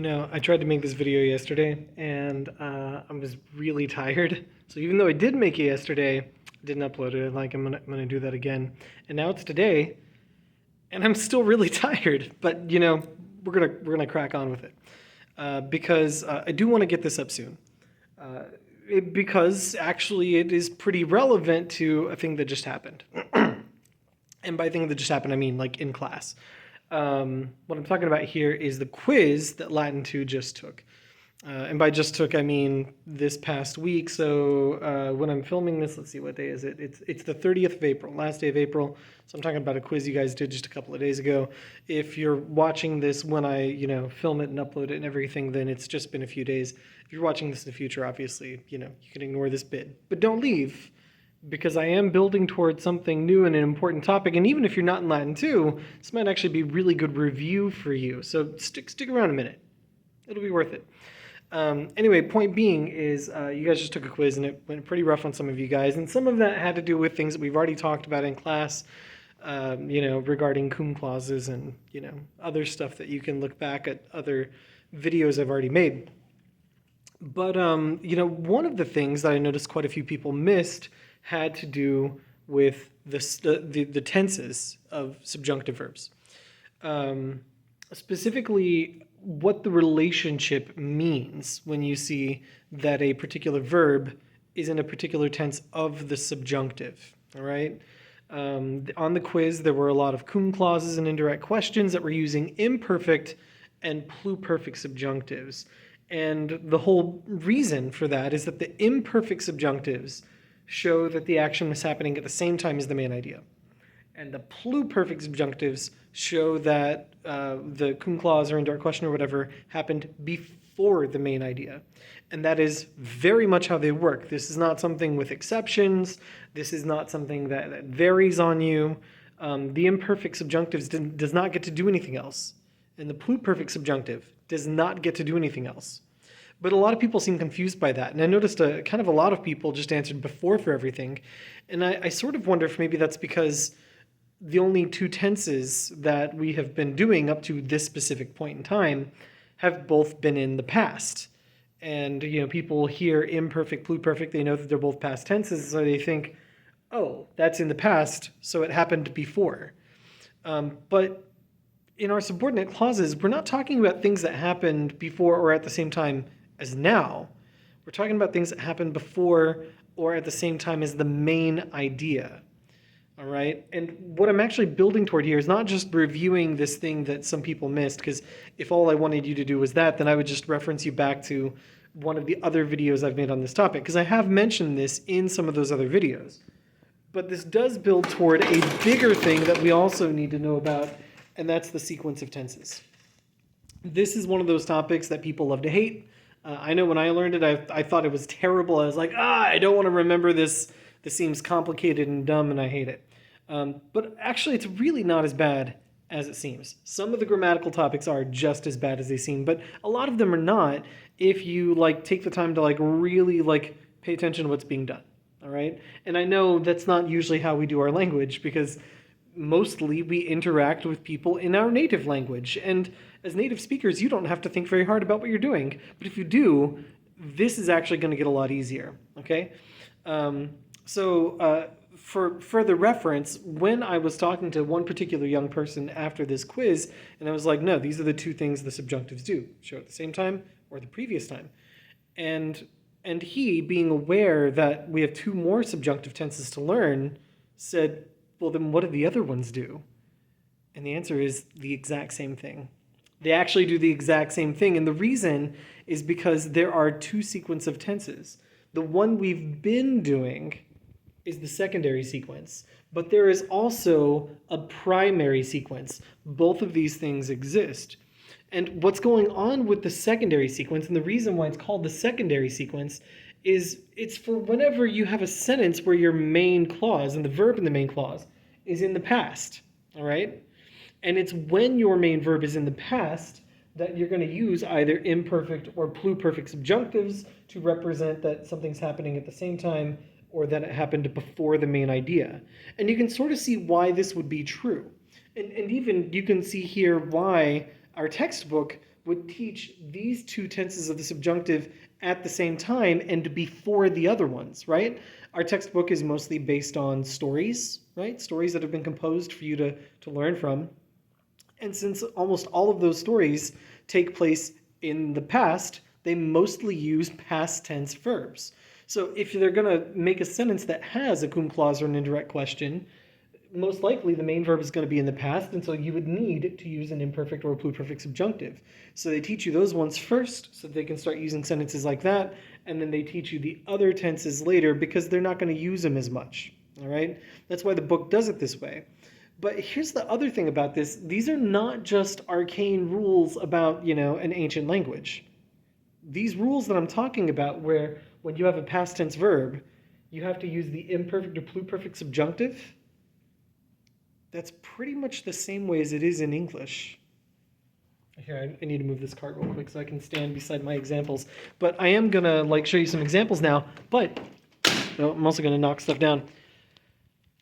I tried to make this video yesterday and I was really tired. So even though I did make it yesterday, I didn't upload it. I'm gonna do that again. And now it's today, and I'm still really tired. But we're gonna crack on with it because I do want to get this up soon. Because actually it is pretty relevant to a thing that just happened. And by thing that just happened, I mean like in class. What I'm talking about here is the quiz that Latin 2 just took. And by just took, I mean this past week. So when I'm filming this, let's see, what day is it? It's the 30th of April, last day of April. So I'm talking about a quiz you guys did just a couple of days ago. If you're watching this when I, film it and upload it and everything, then it's just been a few days. If you're watching this in the future, obviously, you can ignore this bit. But don't leave, because I am building towards something new and an important topic. And even if you're not in Latin 2, this might actually be really good review for you. So stick around a minute. It'll be worth it. Anyway, point being is you guys just took a quiz and it went pretty rough on some of you guys. And some of that had to do with things that we've already talked about in class, regarding cum clauses and, other stuff that you can look back at other videos I've already made. But, one of the things that I noticed quite a few people missed had to do with the tenses of subjunctive verbs. Specifically, what the relationship means when you see that a particular verb is in a particular tense of the subjunctive, all right? On the quiz, there were a lot of cum clauses and indirect questions that were using imperfect and pluperfect subjunctives. And the whole reason for that is that the imperfect subjunctives show that the action was happening at the same time as the main idea. And the pluperfect subjunctives show that the cum clause or indirect question or whatever happened before the main idea. And that is very much how they work. This is not something with exceptions. This is not something that varies on you. The imperfect subjunctives does not get to do anything else. And the pluperfect subjunctive does not get to do anything else. But a lot of people seem confused by that. And I noticed a lot of people just answered before for everything. And I sort of wonder if maybe that's because the only two tenses that we have been doing up to this specific point in time have both been in the past. And, people hear imperfect, pluperfect, they know that they're both past tenses, so they think, oh, that's in the past, so it happened before. But in our subordinate clauses, we're not talking about things that happened before or at the same time as now. We're talking about things that happened before or at the same time as the main idea. All right? And what I'm actually building toward here is not just reviewing this thing that some people missed, because if all I wanted you to do was that, then I would just reference you back to one of the other videos I've made on this topic, because I have mentioned this in some of those other videos. But this does build toward a bigger thing that we also need to know about, and that's the sequence of tenses. This is one of those topics that people love to hate. I know when I learned it, I thought it was terrible. I was like, I don't want to remember this. This seems complicated and dumb, and I hate it. But actually, it's really not as bad as it seems. Some of the grammatical topics are just as bad as they seem, but a lot of them are not if you take the time to really pay attention to what's being done. All right? And I know that's not usually how we do our language, because mostly we interact with people in our native language. And as native speakers, you don't have to think very hard about what you're doing. But if you do, this is actually going to get a lot easier, okay? For further reference, when I was talking to one particular young person after this quiz, and I was like, no, these are the two things the subjunctives do, show at the same time or the previous time. And he, being aware that we have two more subjunctive tenses to learn, said, well, then what do the other ones do? And the answer is the exact same thing. They actually do the exact same thing. And the reason is because there are two sequences of tenses. The one we've been doing is the secondary sequence, but there is also a primary sequence. Both of these things exist. And what's going on with the secondary sequence, and the reason why it's called the secondary sequence, is it's for whenever you have a sentence where your main clause and the verb in the main clause is in the past, all right? And it's when your main verb is in the past that you're going to use either imperfect or pluperfect subjunctives to represent that something's happening at the same time or that it happened before the main idea. And you can sort of see why this would be true. And even you can see here why our textbook would teach these two tenses of the subjunctive at the same time and before the other ones, right? Our textbook is mostly based on stories, right? Stories that have been composed for you to learn from. And since almost all of those stories take place in the past, they mostly use past tense verbs. So if they're going to make a sentence that has a cum clause or an indirect question, most likely the main verb is going to be in the past, and so you would need to use an imperfect or a pluperfect subjunctive. So they teach you those ones first so they can start using sentences like that, and then they teach you the other tenses later because they're not going to use them as much. All right? That's why the book does it this way. But here's the other thing about this. These are not just arcane rules about, an ancient language. These rules that I'm talking about, where when you have a past tense verb, you have to use the imperfect or pluperfect subjunctive, that's pretty much the same way as it is in English. Here, I need to move this cart real quick so I can stand beside my examples. But I am going to show you some examples now, but I'm also going to knock stuff down.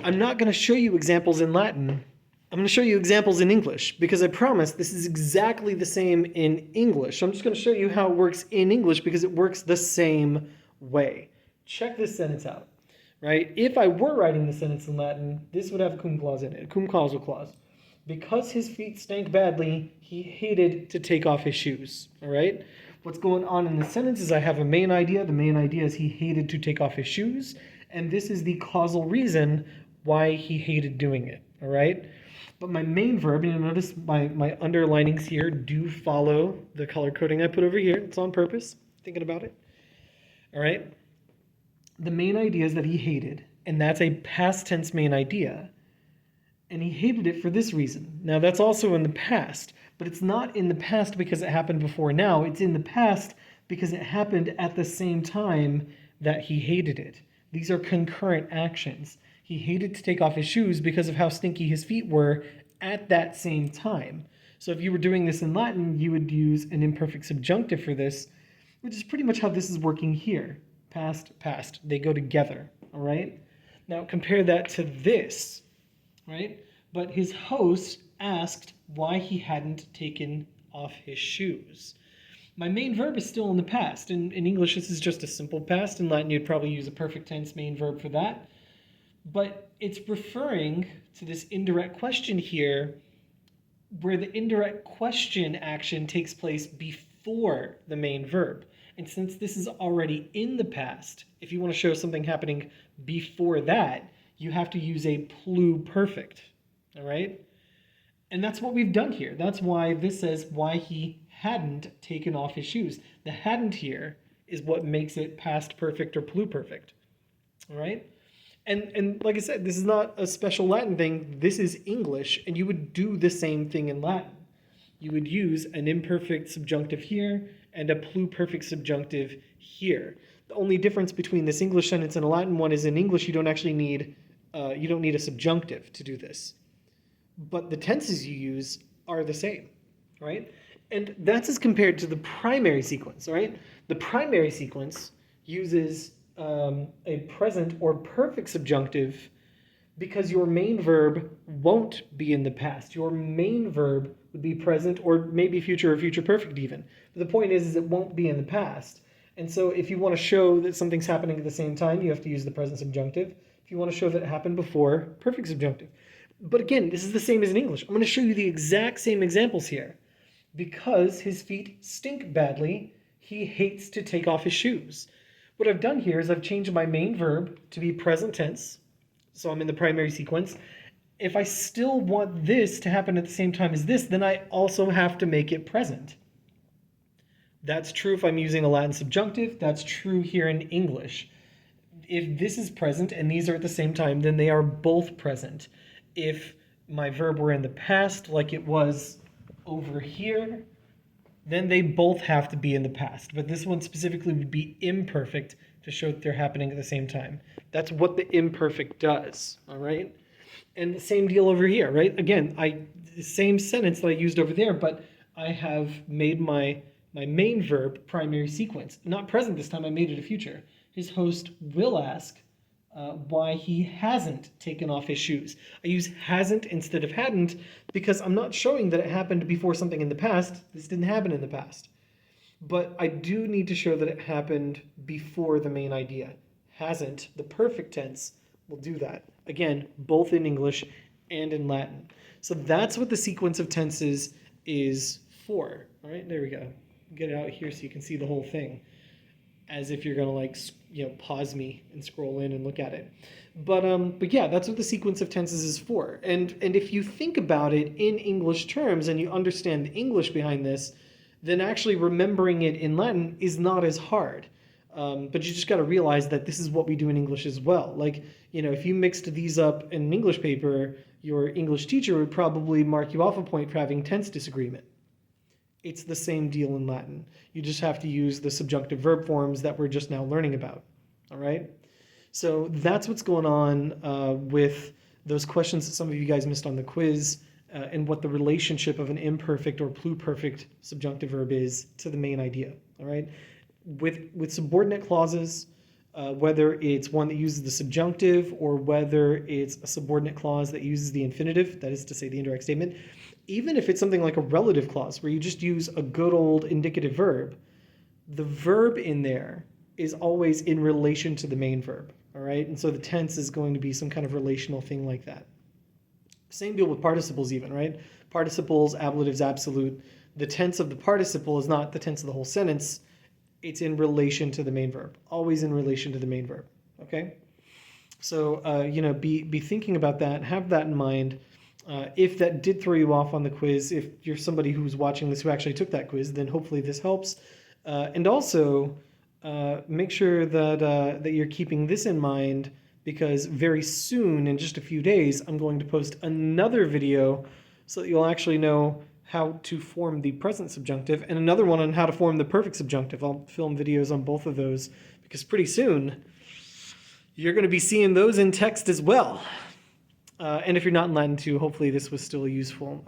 I'm not going to show you examples in Latin. I'm going to show you examples in English because I promise this is exactly the same in English. I'm just going to show you how it works in English because it works the same way. Check this sentence out, right? If I were writing the sentence in Latin, this would have a cum clause in it, a cum causal clause. Because his feet stank badly, he hated to take off his shoes, all right? What's going on in the sentence is I have a main idea. The main idea is he hated to take off his shoes, and this is the causal reason why he hated doing it, all right? But my main verb, you'll notice my underlinings here do follow the color coding I put over here. It's on purpose, thinking about it, all right? The main idea is that he hated, and that's a past tense main idea, and he hated it for this reason. Now, that's also in the past, but it's not in the past because it happened before now. It's in the past because it happened at the same time that he hated it. These are concurrent actions. He hated to take off his shoes because of how stinky his feet were at that same time. So if you were doing this in Latin, you would use an imperfect subjunctive for this, which is pretty much how this is working here. Past, past. They go together, all right? Now compare that to this, right? But his host asked why he hadn't taken off his shoes. My main verb is still in the past. In English, this is just a simple past. In Latin, you'd probably use a perfect tense main verb for that. But it's referring to this indirect question here, where the indirect question action takes place before the main verb. And since this is already in the past, if you want to show something happening before that, you have to use a pluperfect, all right? And that's what we've done here. That's why this says why he hadn't taken off his shoes. The hadn't here is what makes it past perfect or pluperfect, all right? And like I said, this is not a special Latin thing. This is English, and you would do the same thing in Latin. You would use an imperfect subjunctive here and a pluperfect subjunctive here. The only difference between this English sentence and a Latin one is in English you don't actually need a subjunctive to do this. But the tenses you use are the same, right? And that's as compared to the primary sequence, right? The primary sequence uses a present or perfect subjunctive because your main verb won't be in the past. Your main verb would be present or maybe future or future perfect even. But the point is it won't be in the past. And so if you want to show that something's happening at the same time, you have to use the present subjunctive. If you want to show that it happened before, perfect subjunctive. But again, this is the same as in English. I'm going to show you the exact same examples here. Because his feet stink badly, he hates to take off his shoes. What I've done here is I've changed my main verb to be present tense. So I'm in the primary sequence. If I still want this to happen at the same time as this, then I also have to make it present. That's true if I'm using a Latin subjunctive. That's true here in English. If this is present and these are at the same time, then they are both present. If my verb were in the past, like it was over here, then they both have to be in the past. But this one specifically would be imperfect to show that they're happening at the same time. That's what the imperfect does, all right? And the same deal over here, right? Again, the same sentence that I used over there, but I have made my main verb primary sequence. Not present this time, I made it a future. His host will ask why he hasn't taken off his shoes. I use hasn't instead of hadn't because I'm not showing that it happened before something in the past. This didn't happen in the past. But I do need to show that it happened before the main idea. Hasn't, the perfect tense, will do that. Again, both in English and in Latin. So that's what the sequence of tenses is for. All right, there we go. Get it out here so you can see the whole thing, as if you're gonna like pause me and scroll in and look at it. But yeah, that's what the sequence of tenses is for. And if you think about it in English terms and you understand the English behind this, then actually remembering it in Latin is not as hard. But you just got to realize that this is what we do in English as well. Like, if you mixed these up in an English paper, your English teacher would probably mark you off a point for having tense disagreement. It's the same deal in Latin. You just have to use the subjunctive verb forms that we're just now learning about. All right? So that's what's going on with those questions that some of you guys missed on the quiz. And what the relationship of an imperfect or pluperfect subjunctive verb is to the main idea. All right, with subordinate clauses, whether it's one that uses the subjunctive or whether it's a subordinate clause that uses the infinitive, that is to say the indirect statement, even if it's something like a relative clause where you just use a good old indicative verb, the verb in there is always in relation to the main verb. All right, and so the tense is going to be some kind of relational thing like that. Same deal with participles even, right? Participles, ablatives, absolute. The tense of the participle is not the tense of the whole sentence. It's in relation to the main verb. Always in relation to the main verb, okay? So, be thinking about that. Have that in mind. If that did throw you off on the quiz, if you're somebody who's watching this who actually took that quiz, then hopefully this helps. And also, make sure that you're keeping this in mind, because very soon, in just a few days, I'm going to post another video so that you'll actually know how to form the present subjunctive, and another one on how to form the perfect subjunctive. I'll film videos on both of those, because pretty soon you're going to be seeing those in text as well. And if you're not in Latin too, hopefully this was still useful.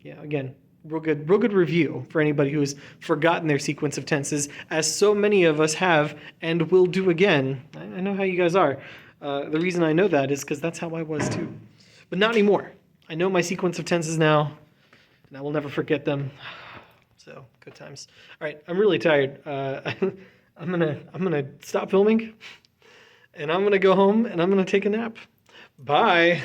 Again, real good review for anybody who has forgotten their sequence of tenses, as so many of us have and will do again. I know how you guys are. The reason I know that is because that's how I was too. But not anymore. I know my sequence of tenses now, and I will never forget them. So, good times. All right, I'm really tired. I'm gonna stop filming, and I'm gonna go home, and I'm gonna take a nap. Bye.